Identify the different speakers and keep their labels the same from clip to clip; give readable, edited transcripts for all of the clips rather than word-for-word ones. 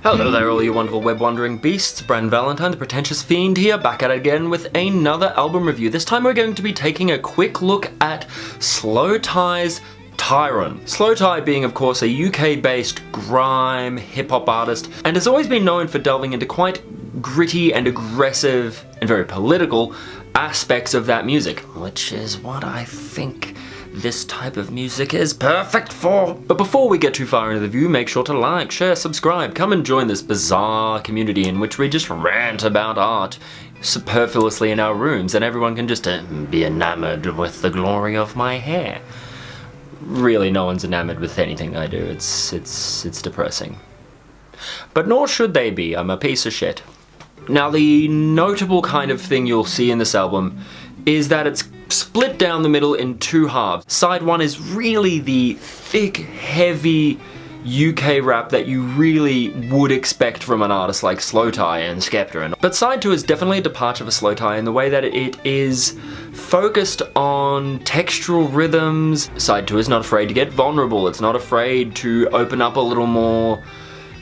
Speaker 1: Hello there all you wonderful web-wandering beasts, Brandon Valentine, the Pretentious Fiend here, back at it again with another album review. This time we're going to be taking a quick look at Slowthai's TYRON. Slowthai being of course a UK-based grime hip-hop artist, and has always been known for delving into quite gritty and aggressive and very political aspects of that music, which is what I think this type of music is perfect for. But before we get too far into the view, make sure to like, share, subscribe, come and join this bizarre community in which we just rant about art superfluously in our rooms and everyone can just be enamored with the glory of my hair. Really, no one's enamored with anything I do. It's depressing. But nor should they be. I'm a piece of shit. Now, the notable kind of thing you'll see in this album is that it's split down the middle in two halves. Side one is really the thick, heavy UK rap that you really would expect from an artist like Slowthai and Skepta. But side two is definitely a departure for Slowthai in the way that it is focused on textural rhythms. Side two is not afraid to get vulnerable. It's not afraid to open up a little more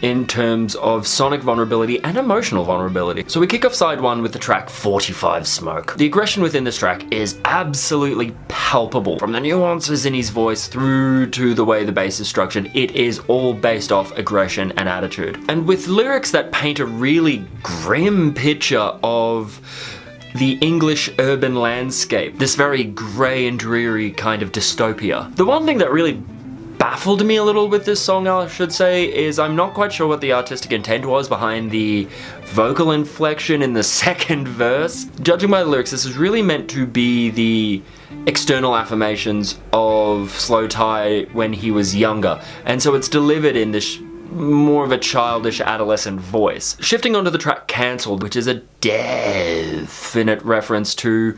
Speaker 1: in terms of sonic vulnerability and emotional vulnerability. So we kick off side one with the track 45 Smoke. The aggression within this track is absolutely palpable. From the nuances in his voice through to the way the bass is structured, it is all based off aggression and attitude. And with lyrics that paint a really grim picture of the English urban landscape, this very grey and dreary kind of dystopia. The one thing that really baffled me a little with this song, I should say, is I'm not quite sure what the artistic intent was behind the vocal inflection in the second verse. Judging by the lyrics, this is really meant to be the external affirmations of Slowthai when he was younger, and so it's delivered in this more of a childish adolescent voice. Shifting onto the track Cancelled, which is a definite reference to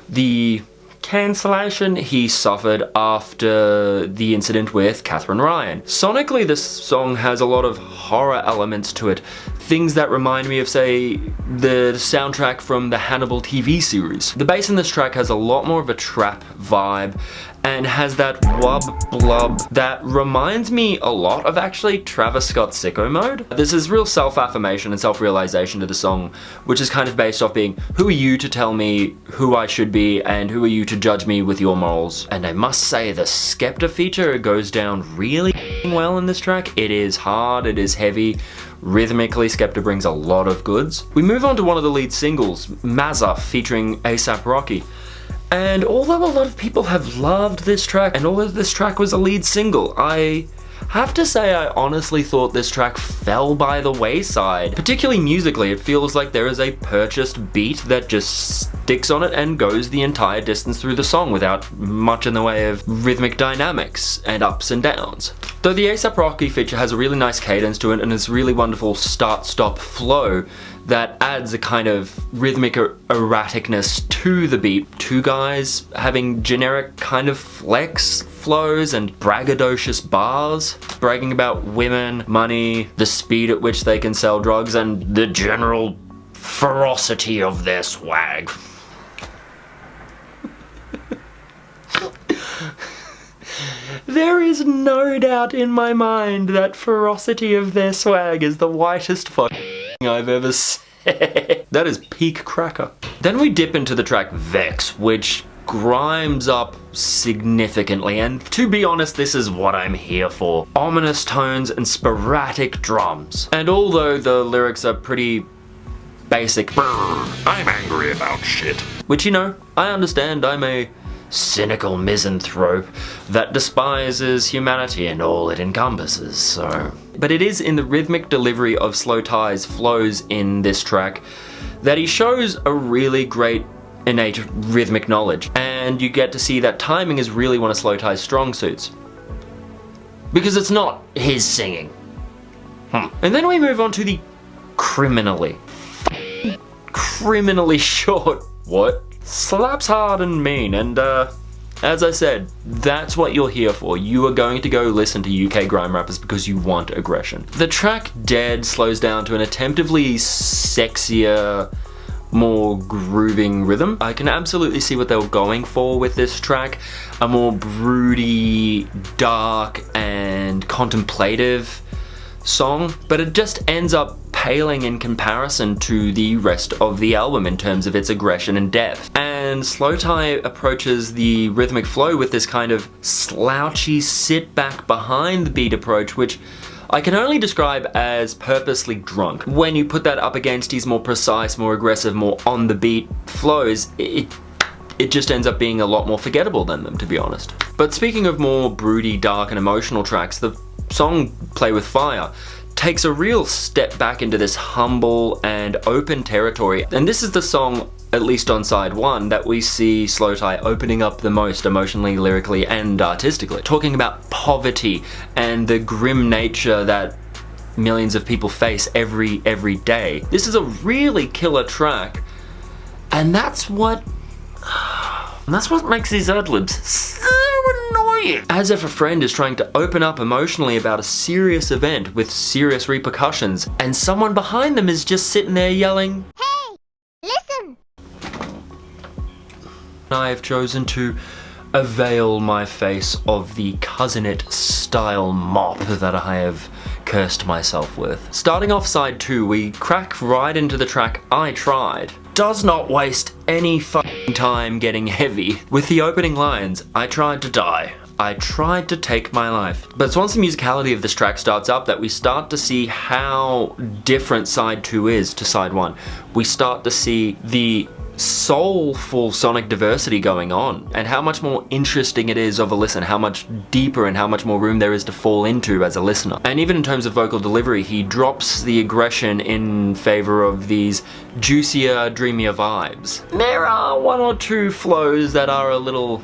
Speaker 1: the cancellation he suffered after the incident with Catherine Ryan. Sonically, this song has a lot of horror elements to it. Things that remind me of, say, the soundtrack from the Hannibal TV series. The bass in this track has a lot more of a trap vibe and has that wub blub that reminds me a lot of actually Travis Scott's Sicko Mode. This is real self-affirmation and self-realization to the song, which is kind of based off being, who are you to tell me who I should be and who are you to judge me with your morals? And I must say the Skepta feature goes down really well in this track. It is hard, it is heavy. Rhythmically, Skepta brings a lot of goods. We move on to one of the lead singles, Mazza, featuring A$AP Rocky. And although a lot of people have loved this track, and although this track was a lead single, I have to say I honestly thought this track fell by the wayside. Particularly musically, it feels like there is a purchased beat that just sticks on it and goes the entire distance through the song without much in the way of rhythmic dynamics and ups and downs. Though the A$AP Rocky feature has a really nice cadence to it and this really wonderful start-stop flow that adds a kind of rhythmic erraticness to the beat. Two guys having generic kind of flex flows and braggadocious bars, bragging about women, money, the speed at which they can sell drugs, and the general ferocity of their swag. There is no doubt in my mind that ferocity of their swag is the whitest fuck I've ever said. That is peak cracker. Then we dip into the track Vex, which grimes up significantly, and to be honest, this is what I'm here for. Ominous tones and sporadic drums. And although the lyrics are pretty basic, I'm angry about shit, which, you know, I understand. I'm a cynical misanthrope that despises humanity and all it encompasses, so. But it is in the rhythmic delivery of Slowthai's flows in this track that he shows a really great innate rhythmic knowledge, and you get to see that timing is really one of Slowthai's strong suits. Because it's not his singing. And then we move on to the criminally short, what? Slaps hard and mean, and as I said, that's what you're here for. You are going to go listen to UK grime rappers because you want aggression. The track Dead slows down to an attemptively sexier, more grooving rhythm. I can absolutely see what they were going for with this track. A more broody, dark, and contemplative song, but it just ends up paling in comparison to the rest of the album in terms of its aggression and depth. And Slowthai approaches the rhythmic flow with this kind of slouchy sit back behind the beat approach, which I can only describe as purposely drunk. When you put that up against his more precise, more aggressive, more on the beat flows, it just ends up being a lot more forgettable than them, to be honest. But speaking of more broody, dark and emotional tracks, the song Play With Fire takes a real step back into this humble and open territory. And this is the song, at least on side one, that we see Slowthai opening up the most emotionally, lyrically and artistically. Talking about poverty and the grim nature that millions of people face every day. This is a really killer track, and that's what makes these ad-libs so annoying. As if a friend is trying to open up emotionally about a serious event with serious repercussions, and someone behind them is just sitting there yelling, "Hey, listen!" I have chosen to avail my face of the cousin-it style mop that I have cursed myself with. Starting off side 2, we crack right into the track I Tried. Does not waste any fucking time getting heavy with the opening lines, "I tried to die. I tried to take my life." But it's once the musicality of this track starts up that we start to see how different side 2 is to side 1. We start to see the soulful sonic diversity going on, and how much more interesting it is of a listen, how much deeper and how much more room there is to fall into as a listener. And even in terms of vocal delivery, he drops the aggression in favor of these juicier, dreamier vibes. There are one or two flows that are a little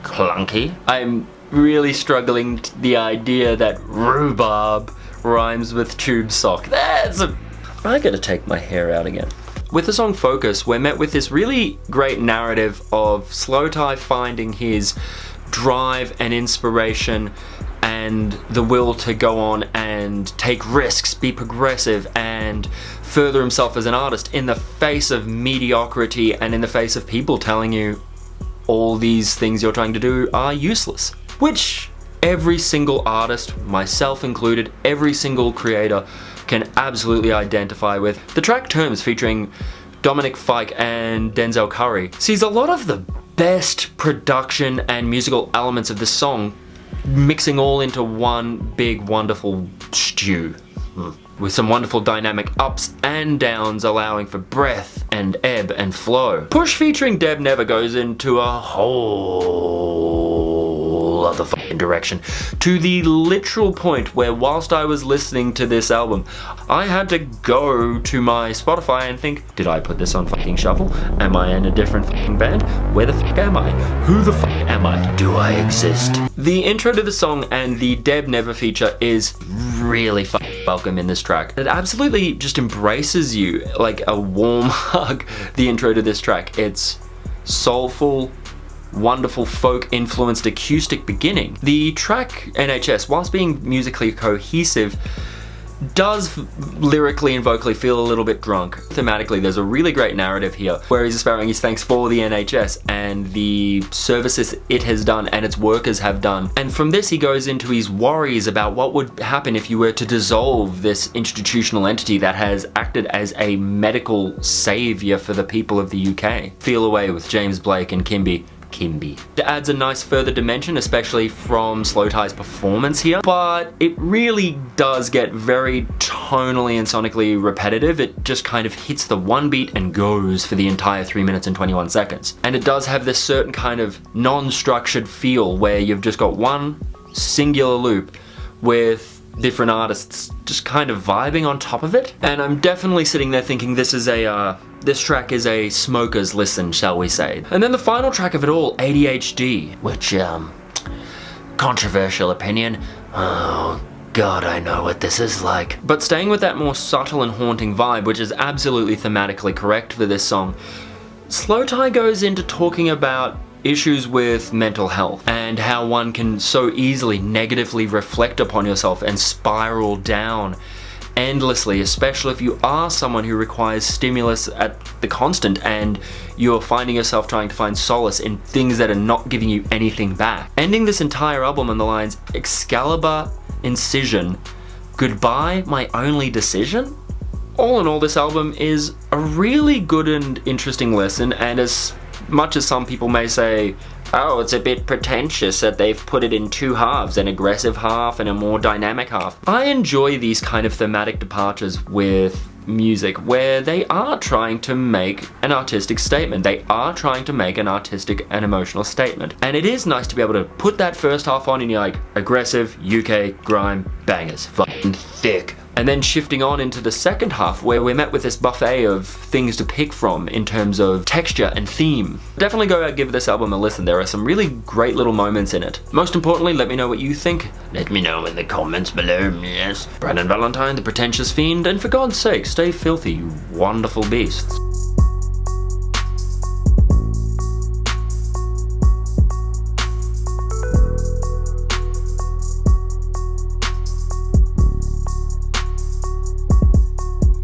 Speaker 1: clunky. I'm really struggling with the idea that rhubarb rhymes with tube sock. I gotta take my hair out again. With the song Focus, we're met with this really great narrative of Slowthai finding his drive and inspiration and the will to go on and take risks, be progressive, and further himself as an artist in the face of mediocrity and in the face of people telling you all these things you're trying to do are useless. Which every single artist, myself included, every single creator can absolutely identify with. The track Terms, featuring Dominic Fike and Denzel Curry, sees a lot of the best production and musical elements of this song mixing all into one big wonderful stew, with some wonderful dynamic ups and downs allowing for breath and ebb and flow. Push featuring Deb Never goes into a whole other fucking direction, to the literal point where whilst I was listening to this album, I had to go to my Spotify and think, did I put this on fucking shuffle? Am I in a different fucking band? Where the fuck am I? Who the fuck am I? Do I exist? The intro to the song and the Deb Never feature is really fucking welcome in this track. It absolutely just embraces you like a warm hug, the intro to this track. It's soulful, wonderful folk-influenced acoustic beginning. The track NHS, whilst being musically cohesive, does lyrically and vocally feel a little bit drunk. Thematically, there's a really great narrative here where he's aspiring his thanks for the NHS and the services it has done and its workers have done. And from this, he goes into his worries about what would happen if you were to dissolve this institutional entity that has acted as a medical savior for the people of the UK. Feel Away with James Blake and Kimby. It adds a nice further dimension, especially from Slowthai's performance here, but it really does get very tonally and sonically repetitive. It just kind of hits the one beat and goes for the entire 3 minutes and 21 seconds. And it does have this certain kind of non-structured feel where you've just got one singular loop with different artists just kind of vibing on top of it. And I'm definitely sitting there thinking this track is a smoker's listen, shall we say. And then the final track of it all, ADHD, which, controversial opinion. Oh God, I know what this is like. But staying with that more subtle and haunting vibe, which is absolutely thematically correct for this song, Slowthai goes into talking about issues with mental health and how one can so easily negatively reflect upon yourself and spiral down endlessly, especially if you are someone who requires stimulus at the constant and you're finding yourself trying to find solace in things that are not giving you anything back. Ending this entire album on the lines, Excalibur Incision, Goodbye, My Only Decision? All in all, this album is a really good and interesting listen, and as much as some people may say, oh, it's a bit pretentious that they've put it in two halves, an aggressive half and a more dynamic half, I enjoy these kind of thematic departures with music where they are trying to make an artistic statement. They are trying to make an artistic and emotional statement. And it is nice to be able to put that first half on and you're like, aggressive, UK, grime, bangers, fucking thick. And then shifting on into the second half where we're met with this buffet of things to pick from in terms of texture and theme. Definitely go out and give this album a listen. There are some really great little moments in it. Most importantly, let me know what you think. Let me know in the comments below, yes. Brandon Valentine, the Pretentious Fiend, and for God's sake, stay filthy, you wonderful beasts.